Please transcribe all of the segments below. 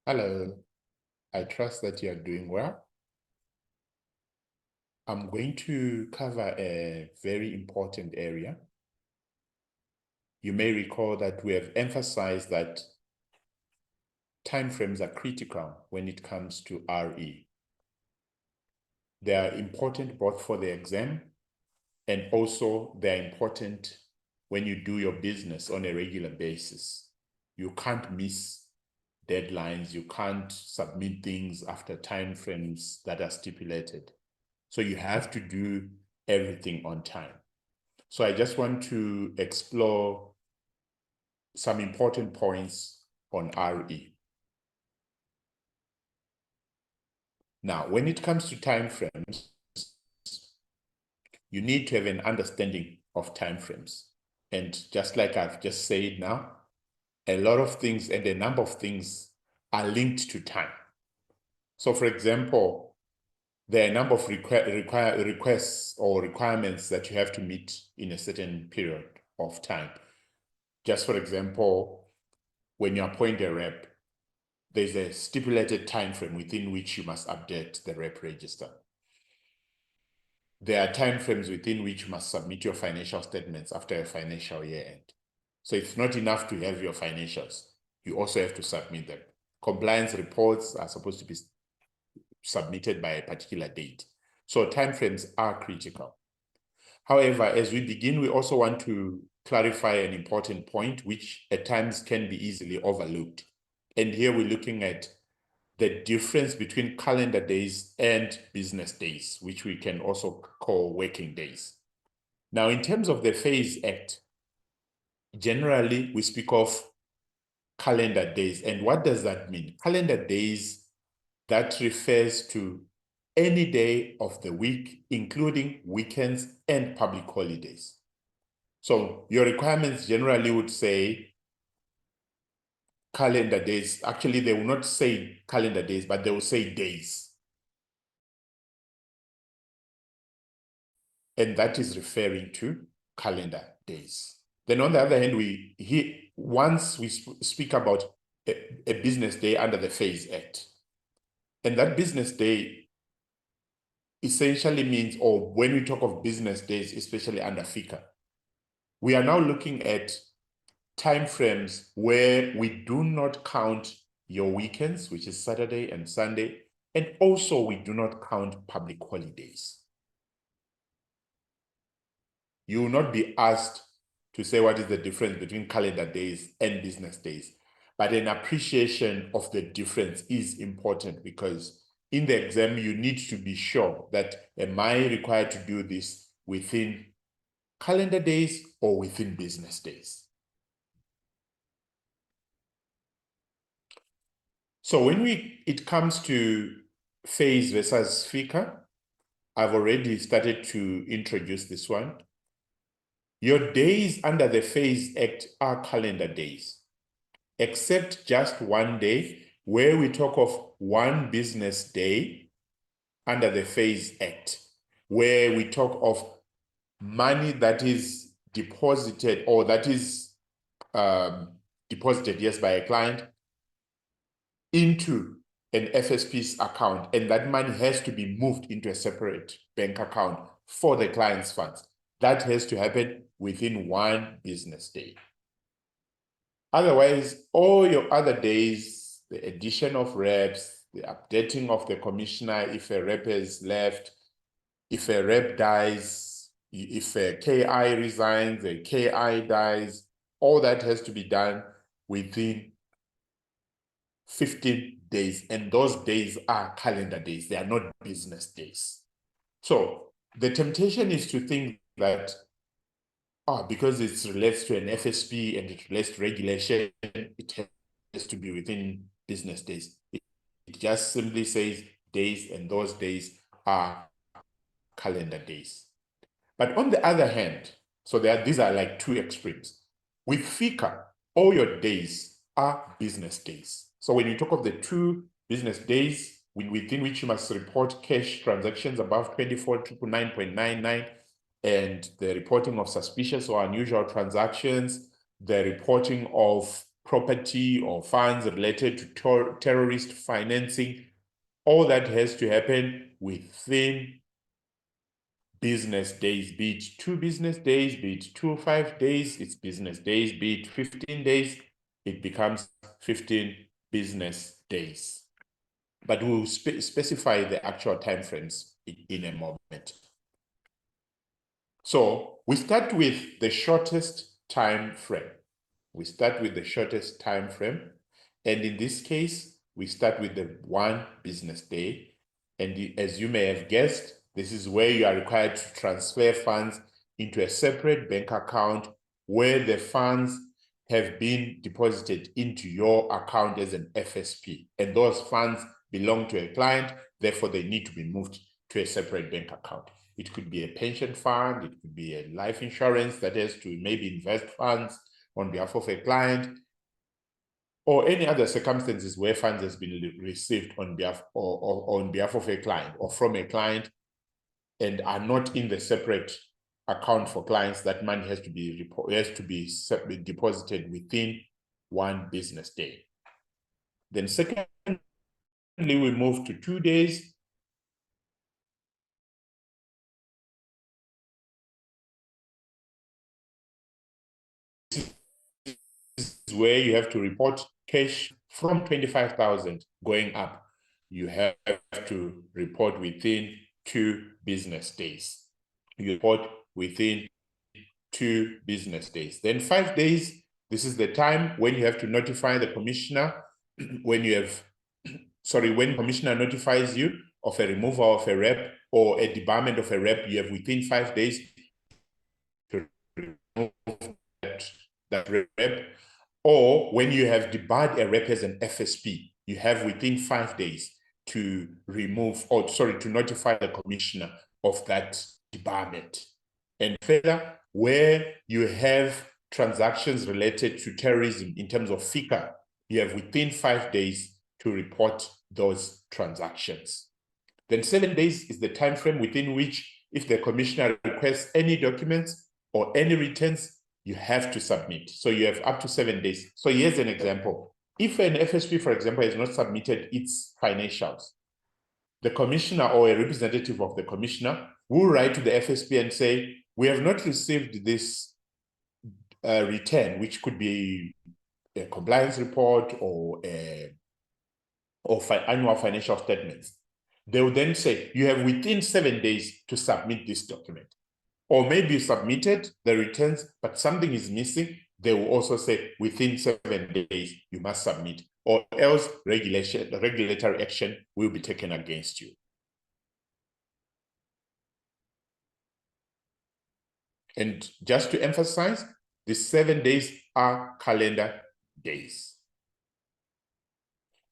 Hello, I trust that you are doing well. I'm going to cover a very important area. You may recall that we have emphasized that timeframes are critical when it comes to RE. They are important both for the exam and also they're important when you do your business on a regular basis. You can't miss deadlines, you can't submit things after timeframes that are stipulated. So you have to do everything on time. So I just want to explore some important points on RE. Now, when it comes to timeframes, you need to have an understanding of timeframes. And just like I've just said now, a lot of things and a number of things are linked to time. So for example, there are a number of requests or requirements that you have to meet in a certain period of time. Just for example, when you appoint a rep, there's a stipulated time frame within which you must update the rep register. There are time frames within which you must submit your financial statements after a financial year end. So it's not enough to have your financials. You also have to submit them. Compliance reports are supposed to be submitted by a particular date. So timeframes are critical. However, as we begin, we also want to clarify an important point, which at times can be easily overlooked. And here we're looking at the difference between calendar days and business days, which we can also call working days. Now, in terms of the Phase Act, generally we speak of calendar days. And what does that mean? Calendar days, that refers to any day of the week, including weekends and public holidays. So your requirements generally would say calendar days. Actually, they will not say calendar days, but they will say days. And that is referring to calendar days. Then on the other hand, once we speak about a business day under the Phase Act, and that business day essentially means, or when we talk of business days, especially under FICA, we are now looking at timeframes where we do not count your weekends, which is Saturday and Sunday, and also we do not count public holidays. You will not be asked to say what is the difference between calendar days and business days, but an appreciation of the difference is important because in the exam, you need to be sure that am I required to do this within calendar days or within business days? So when it comes to phase versus FICA, I've already started to introduce this one. Your days under the Phase Act are calendar days, except just one day where we talk of one business day under the Phase Act, where we talk of money that is deposited or that is deposited, yes, by a client into an FSP's account, and that money has to be moved into a separate bank account for the client's funds. That has to happen within one business day. Otherwise, all your other days, the addition of reps, the updating of the commissioner, if a rep has left, if a rep dies, if a KI resigns, a KI dies, all that has to be done within 15 days. And those days are calendar days. They are not business days. So the temptation is to think that because it relates to an FSP and it relates to regulation, it has to be within business days. It just simply says days, and those days are calendar days. But on the other hand, so these are like two extremes. With FICA, all your days are business days. So when you talk of the 2 business days within which you must report cash transactions above 24,999, and the reporting of suspicious or unusual transactions, the reporting of property or funds related to terrorist financing, all that has to happen within business days, be it 2 business days, be it 2 or 5 days, it's business days, be it 15 days, it becomes 15 business days. But we'll specify the actual timeframes in a moment. So we start with the shortest time frame. We start with the shortest time frame. And in this case, we start with the 1 business day. And as you may have guessed, this is where you are required to transfer funds into a separate bank account where the funds have been deposited into your account as an FSP. And those funds belong to a client, therefore they need to be moved to a separate bank account. It could be a pension fund, it could be a life insurance that has to maybe invest funds on behalf of a client, or any other circumstances where funds has been received on behalf or on behalf of a client or from a client and are not in the separate account for clients. That money has to be deposited within 1 business day. Then secondly, we move to 2 days. This is where you have to report cash from 25,000 going up. You have to report within 2 business days. You report within 2 business days. Then 5 days, this is the time when you have to notify the commissioner when commissioner notifies you of a removal of a rep or a debarment of a rep, you have within 5 days to remove that rep. Or when you have debarred a rep as an FSP, you have within 5 days to to notify the commissioner of that debarment. And further, where you have transactions related to terrorism in terms of FICA, you have within 5 days to report those transactions. Then 7 days is the time frame within which, if the commissioner requests any documents or any returns, you have to submit. So you have up to 7 days. So here's an example. If an FSP, for example, has not submitted its financials, the commissioner or a representative of the commissioner will write to the FSP and say, we have not received this return, which could be a compliance report or annual financial statements. They will then say, you have within 7 days to submit this document. Or maybe you submitted the returns, but something is missing. They will also say within 7 days, you must submit, or else regulatory action will be taken against you. And just to emphasize, the 7 days are calendar days.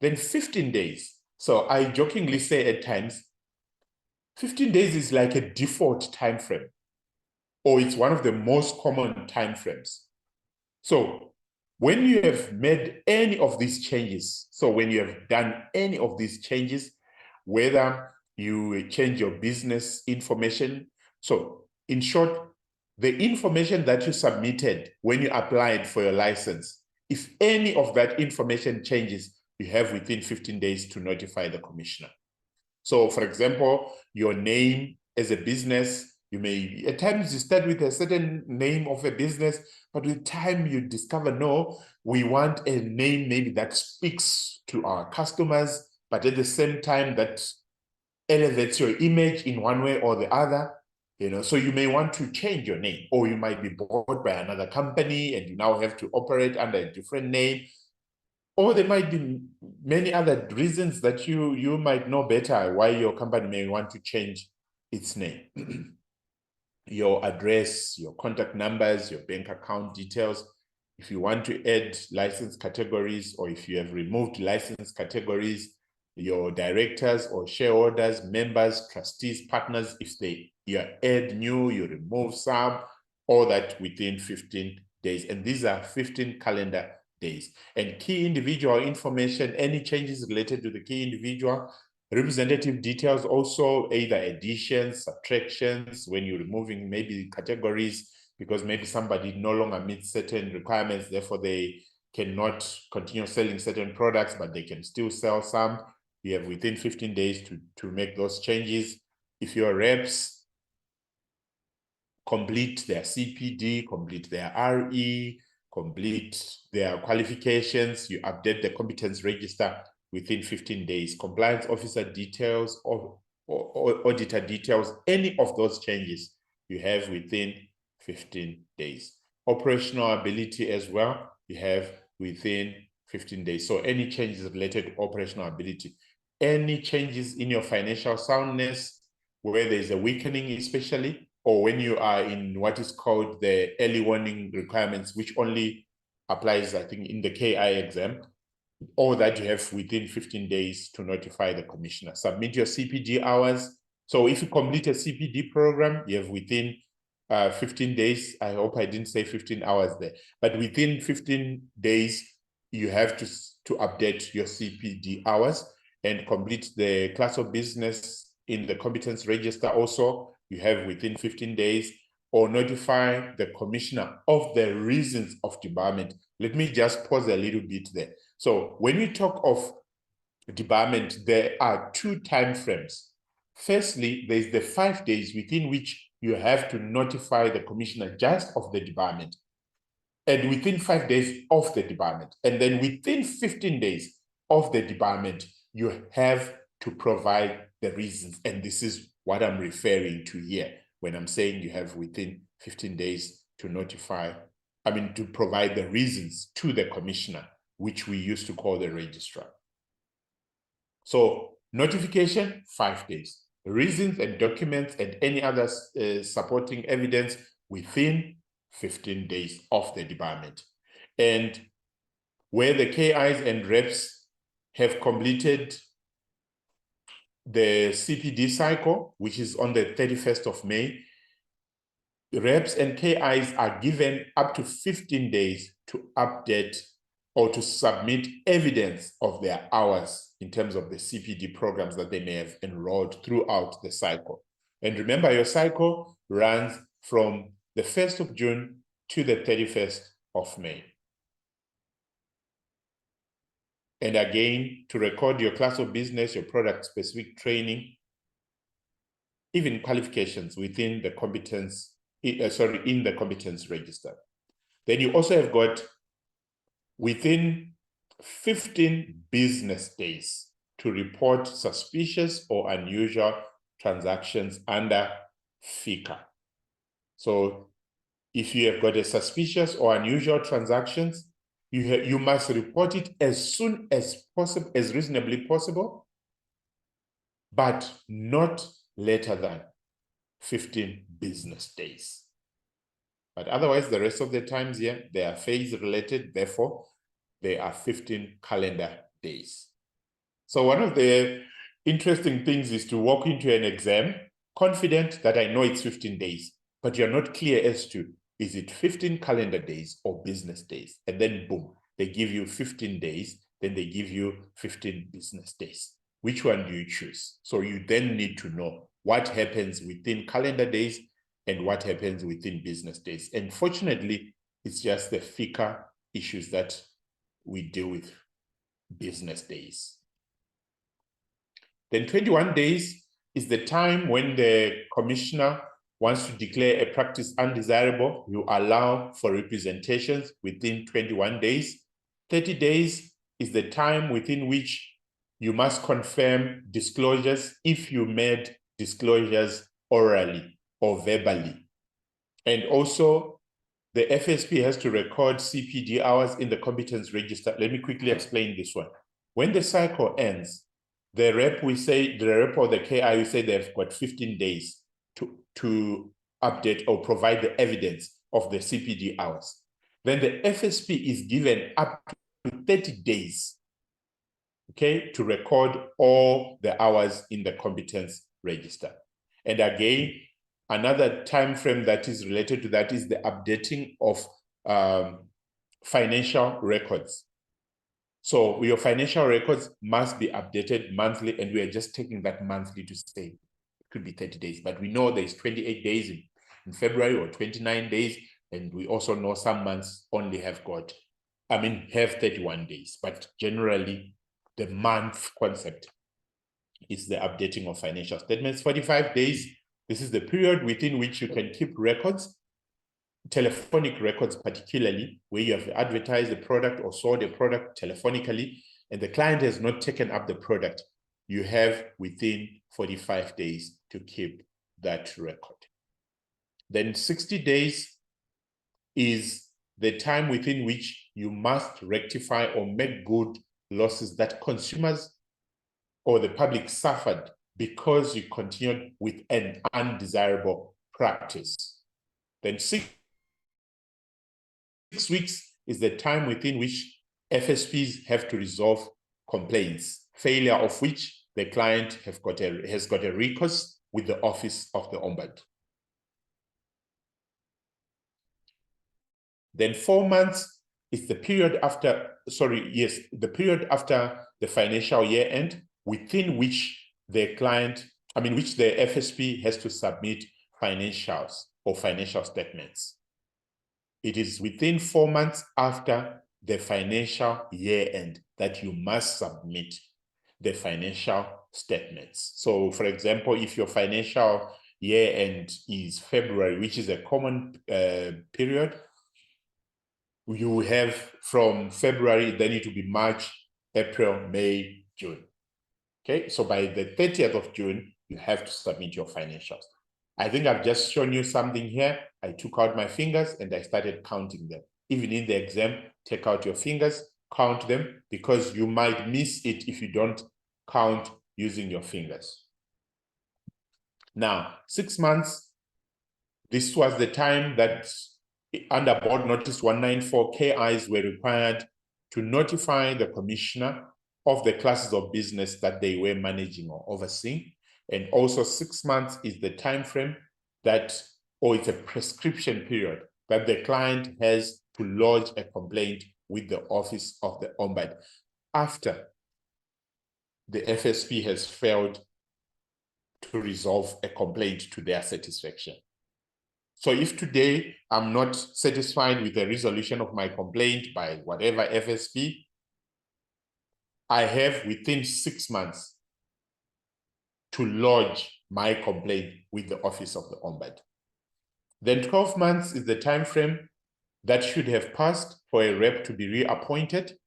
Then 15 days. So I jokingly say at times, 15 days is like a default time frame, or it's one of the most common time frames. So when you have made any of these changes, so when you have done any of these changes, whether you change your business information, so in short, the information that you submitted when you applied for your license, if any of that information changes, you have within 15 days to notify the commissioner. So for example, your name as a business, you may, at times you start with a certain name of a business, but with time you discover, no, we want a name maybe that speaks to our customers, but at the same time that elevates your image in one way or the other. So you may want to change your name, or you might be bought by another company and you now have to operate under a different name. Or there might be many other reasons that you might know better why your company may want to change its name. Your address, your contact numbers, your bank account details. If you want to add license categories, or if you have removed license categories, your directors or shareholders, members, trustees, partners, if you add new, you remove some, all that within 15 days. And these are 15 calendar days. And key individual information, any changes related to the key individual, Representative details also, either additions, subtractions, when you're removing maybe categories, because maybe somebody no longer meets certain requirements, therefore they cannot continue selling certain products, but they can still sell some. You have within 15 days to make those changes. If your reps complete their CPD, complete their RE, complete their qualifications, you update the competence register within 15 days. Compliance officer details or auditor details, any of those changes you have within 15 days. Operational ability as well, you have within 15 days. So any changes related to operational ability, any changes in your financial soundness, where there's a weakening especially, or when you are in what is called the early warning requirements, which only applies, I think, in the KI exam, all that you have within 15 days to notify the commissioner. Submit your CPD hours. So if you complete a CPD program, you have within 15 days, I hope I didn't say 15 hours there, but within 15 days, you have to update your CPD hours and complete the class of business in the competence register also. You have within 15 days, or notify the commissioner of the reasons of debarment. Let me just pause a little bit there. So when we talk of debarment, there are two time frames. Firstly, there's the 5 days within which you have to notify the commissioner just of the debarment, and within 5 days of the debarment. And then within 15 days of the debarment, you have to provide the reasons. And this is what I'm referring to here when I'm saying you have within 15 days to notify, to provide the reasons to the commissioner, which we used to call the registrar. So notification, 5 days. Reasons and documents and any other supporting evidence within 15 days of the debarment. And where the KIs and reps have completed the CPD cycle, which is on the 31st of May, reps and KIs are given up to 15 days to update or to submit evidence of their hours in terms of the CPD programs that they may have enrolled throughout the cycle. And remember, your cycle runs from the 1st of June to the 31st of May. And again, to record your class of business, your product-specific training, even qualifications within the competence, in the competence register. Then you also have got within 15 business days to report suspicious or unusual transactions under FICA. So if you have got a suspicious or unusual transactions, you must report it as soon as possible, as reasonably possible, but not later than 15 business days. But otherwise, the rest of the times here, they are phase related, therefore, they are 15 calendar days. So one of the interesting things is to walk into an exam confident that I know it's 15 days, but you're not clear as to, is it 15 calendar days or business days? And then boom, they give you 15 days, then they give you 15 business days. Which one do you choose? So you then need to know what happens within calendar days and what happens within business days. And fortunately, it's just the FICA issues that we deal with business days. Then 21 days is the time when the commissioner wants to declare a practice undesirable. You allow for representations within 21 days. 30 days is the time within which you must confirm disclosures if you made disclosures orally or verbally. And also, the FSP has to record CPD hours in the competence register. Let me quickly explain this one. When the cycle ends, the rep or the KI will say they've got 15 days to update or provide the evidence of the CPD hours. Then the FSP is given up to 30 days, okay, to record all the hours in the competence register. And again, another time frame that is related to that is the updating of financial records. So your financial records must be updated monthly, and we are just taking that monthly to say it could be 30 days, but we know there's 28 days in February or 29 days, and we also know some months only have 31 days, but generally the month concept is the updating of financial statements. 45 days, this is the period within which you can keep records, telephonic records particularly, where you have advertised the product or sold a product telephonically, and the client has not taken up the product. You have within 45 days to keep that record. Then 60 days is the time within which you must rectify or make good losses that consumers or the public suffered because you continued with an undesirable practice. Then 6 weeks is the time within which FSPs have to resolve complaints, failure of which the client has got a recourse with the Office of the Ombudsman. Then 4 months is the period after, the period after the financial year end, within which the FSP has to submit financials or financial statements. It is within 4 months after the financial year end that you must submit the financial statements. So, for example, if your financial year end is February, which is a common period, you have from February, then it will be March, April, May, June. Okay, so by the 30th of June, you have to submit your financials. I think I've just shown you something here. I took out my fingers and I started counting them. Even in the exam, take out your fingers, count them, because you might miss it if you don't count using your fingers. Now, 6 months, this was the time that under Board Notice 194, KIs were required to notify the commissioner of the classes of business that they were managing or overseeing. And also 6 months is the time frame it's a prescription period that the client has to lodge a complaint with the Office of the Ombudsman after the FSP has failed to resolve a complaint to their satisfaction. So if today I'm not satisfied with the resolution of my complaint by whatever FSP, I have within 6 months to lodge my complaint with the Office of the Ombudsman. Then 12 months is the time frame that should have passed for a rep to be reappointed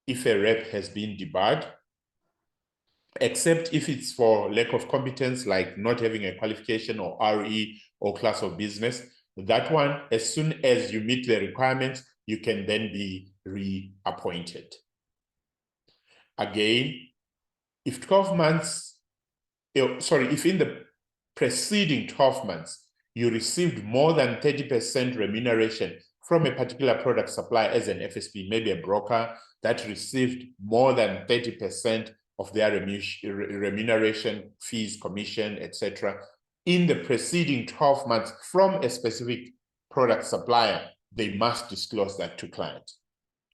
if a rep has been debarred, except if it's for lack of competence, like not having a qualification or RE or class of business. That one, as soon as you meet the requirements, you can then be reappointed. Again, if in the preceding 12 months, you received more than 30% remuneration from a particular product supplier as an FSP, maybe a broker that received more than 30% of their remuneration, fees, commission, etc. in the preceding 12 months from a specific product supplier, they must disclose that to client.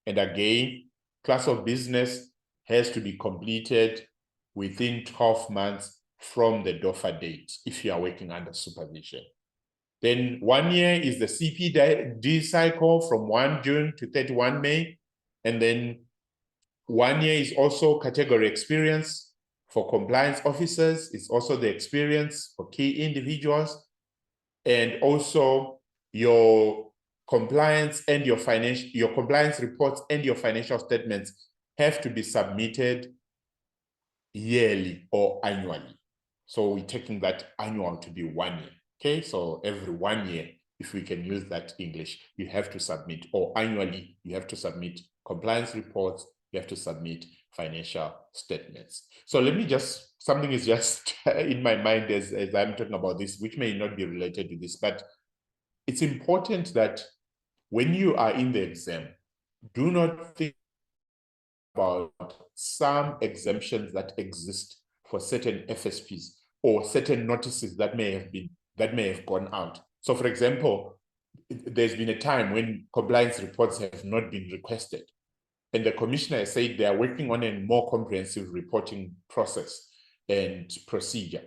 And again, class of business has to be completed within 12 months from the DOFA date if you are working under supervision. Then 1 year is the CPD cycle from 1 June to 31 May. And then 1 year is also category experience for compliance officers. It's also the experience for key individuals. And also your compliance and your compliance reports and your financial statements have to be submitted yearly or annually. So we're taking that annual to be 1 year. Okay, so every 1 year, if we can use that English, you have to submit, or annually, you have to submit compliance reports, you have to submit financial statements. So let me something is just in my mind as I'm talking about this, which may not be related to this, but it's important that when you are in the exam, do not think about some exemptions that exist for certain FSPs or certain notices that may have gone out. So for example, there's been a time when compliance reports have not been requested. And the commissioner has said they are working on a more comprehensive reporting process and procedure.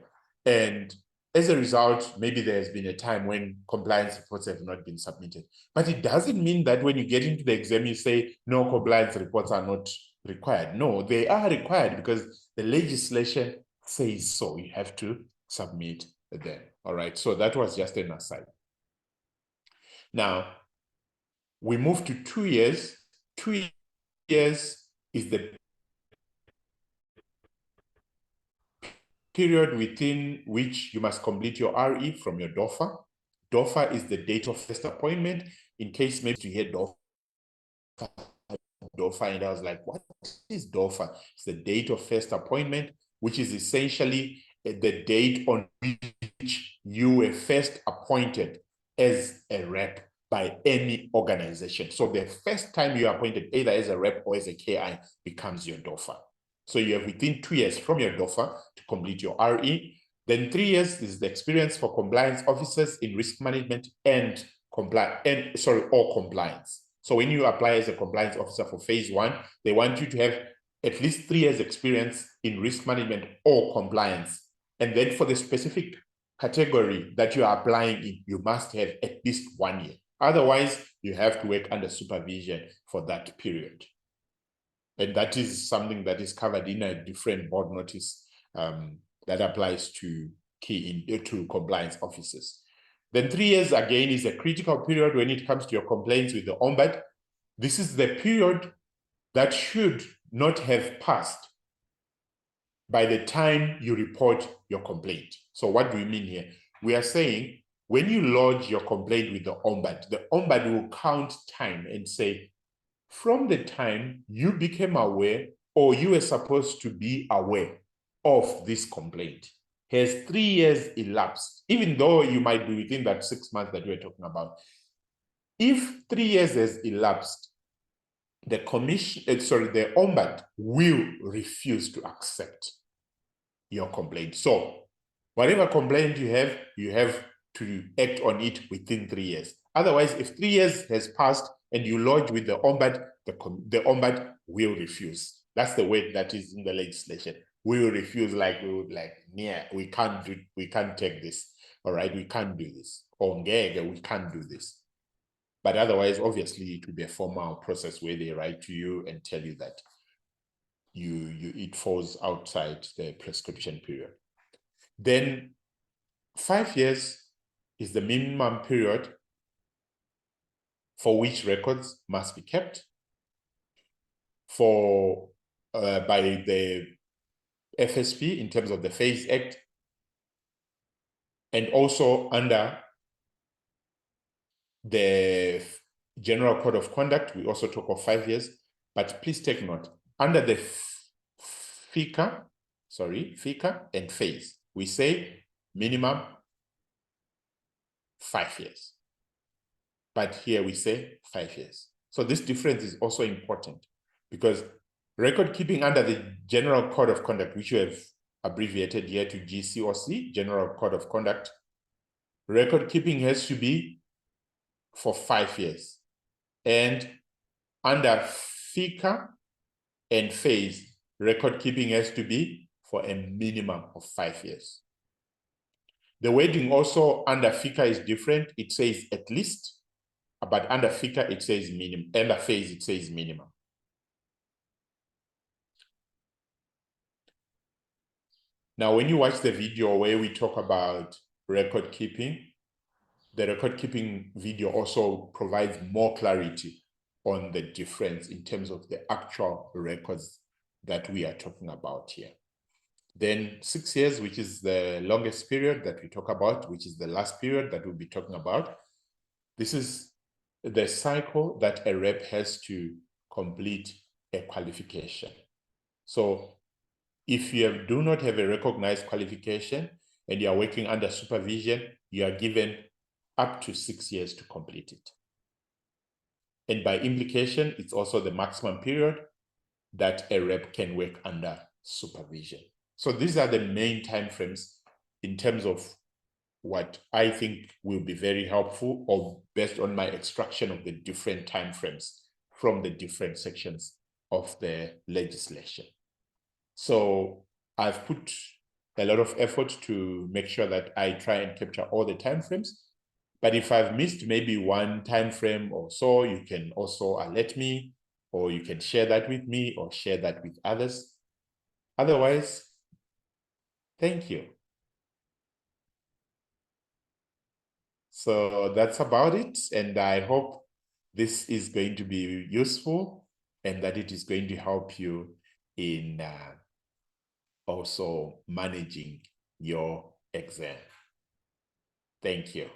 And as a result, maybe there has been a time when compliance reports have not been submitted. But it doesn't mean that when you get into the exam, you say, no, compliance reports are not required. No, they are required because the legislation says so. You have to submit them. All right. So that was just an aside. Now, we move to 2 years. 2 years is the period within which you must complete your RE from your DOFA. DOFA is the date of first appointment. In case maybe you hear DOFA, and I was like, what is DOFA? It's the date of first appointment, which is essentially the date on which you were first appointed as a rep by any organization. So the first time you are appointed either as a rep or as a KI becomes your DOFA. So you have within 2 years from your DOFA to complete your RE. Then 3 years is the experience for compliance officers in risk management and compliance. So when you apply as a compliance officer for phase 1, they want you to have at least 3 years experience in risk management or compliance. And then for the specific category that you are applying in, you must have at least 1 year. Otherwise, you have to work under supervision for that period. And that is something that is covered in a different board notice that applies to compliance officers. Then 3 years again is a critical period when it comes to your complaints with the Ombud. This is the period that should not have passed by the time you report your complaint. So what do we mean here? We are saying when you lodge your complaint with the Ombud will count time and say, from the time you became aware or you were supposed to be aware of this complaint, has 3 years elapsed, even though you might be within that 6 months that we're talking about. If 3 years has elapsed, the Ombud will refuse to accept your complaint. So whatever complaint you have to act on it within 3 years. Otherwise, if 3 years has passed and you lodge with the Ombud, the Ombud will refuse. That's the word that is in the legislation. We will refuse, we can't take this. All right, we can't do this. Or we can't do this. But otherwise, obviously, it will be a formal process where they write to you and tell you that it falls outside the prescription period. Then 5 years is the minimum period for which records must be kept by the FSP in terms of the Phase Act, and also under the General Code of Conduct. We also talk of 5 years, but please take note, under the FICA and phase, we say minimum 5 years. But here we say 5 years. So this difference is also important because record keeping under the General Code of Conduct, which you have abbreviated here to GCOC, General Code of Conduct, record keeping has to be for 5 years. And under FICA and phase, record keeping has to be for a minimum of 5 years. The wording also under FICA is different. It says at least, but under FICA it says minimum. Under phase it says minimum. Now, when you watch the video where we talk about record keeping, the record keeping video also provides more clarity on the difference in terms of the actual records that we are talking about here. Then 6 years, which is the longest period that we talk about, which is the last period that we'll be talking about. This is the cycle that a rep has to complete a qualification. So if you do not have a recognized qualification and you are working under supervision, you are given up to 6 years to complete it. And by implication, it's also the maximum period that a rep can work under supervision. So these are the main timeframes in terms of what I think will be very helpful, or based on my extraction of the different timeframes from the different sections of the legislation. So I've put a lot of effort to make sure that I try and capture all the timeframes. But if I've missed maybe one time frame or so, you can also alert me, or you can share that with me or share that with others. Otherwise, thank you. So that's about it. And I hope this is going to be useful and that it is going to help you in also managing your exam. Thank you.